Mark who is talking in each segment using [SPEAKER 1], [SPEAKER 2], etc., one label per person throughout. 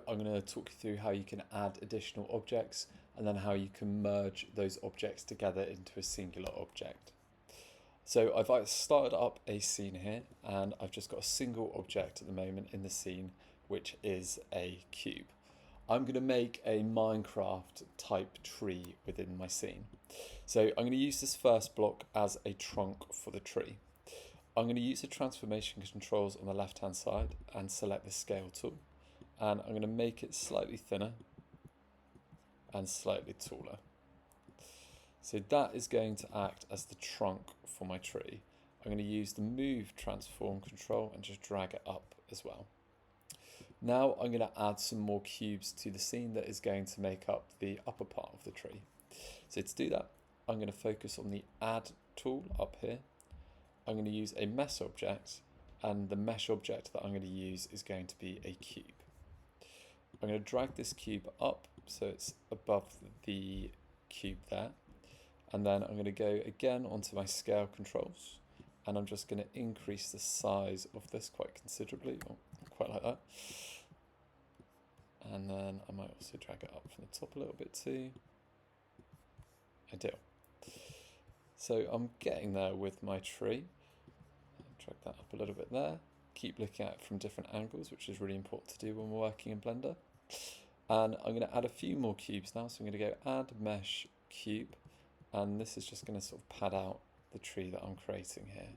[SPEAKER 1] I'm going to talk you through how you can add additional objects and then how you can merge those objects together into a singular object. So I've started up a scene here and I've just got a single object at the moment in the scene, which is a cube. I'm going to make a Minecraft type tree within my scene. So I'm going to use this first block as a trunk for the tree. I'm going to use the transformation controls on the left hand side and select the scale tool. And I'm going to make it slightly thinner and slightly taller. So that is going to act as the trunk for my tree. I'm going to use the move transform control and just drag it up as well. Now I'm going to add some more cubes to the scene that is going to make up the upper part of the tree. So to do that, I'm going to focus on the add tool up here. I'm going to use a mesh object, and the mesh object that I'm going to use is going to be a cube. I'm going to drag this cube up so it's above the cube there, and then I'm going to go again onto my scale controls, and I'm just going to increase the size of this quite considerably, quite like that. And then I might also drag it up from the top a little bit too. Ideal. So I'm getting there with my tree. Drag that up a little bit there. Keep looking at it from different angles, which is really important to do when we're working in Blender. And I'm going to add a few more cubes now. So I'm going to go add mesh cube, and this is just going to sort of pad out the tree that I'm creating here.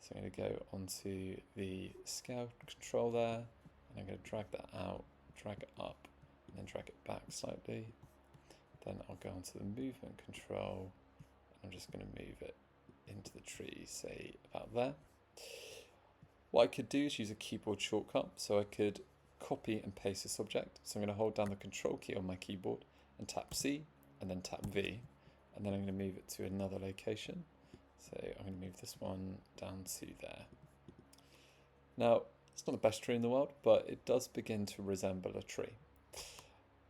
[SPEAKER 1] So I'm going to go onto the scale control there, and I'm going to drag that out, drag it up, and then drag it back slightly. Then I'll go onto the movement control, and I'm just going to move it into the tree, say about there. What I could do is use a keyboard shortcut, so I could copy and paste this object. So I'm going to hold down the control key on my keyboard and tap C and then tap V, and then I'm going to move it to another location. So I'm going to move this one down to there. Now, it's not the best tree in the world, but it does begin to resemble a tree.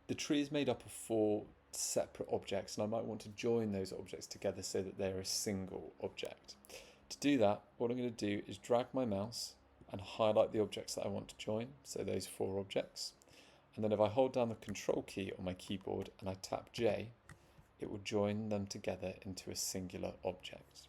[SPEAKER 1] The tree is made up of 4 separate objects, and I might want to join those objects together so that they're a single object. To do that, what I'm going to do is drag my mouse and highlight the objects that I want to join, so those 4 objects. And then if I hold down the control key on my keyboard and I tap J, it will join them together into a singular object.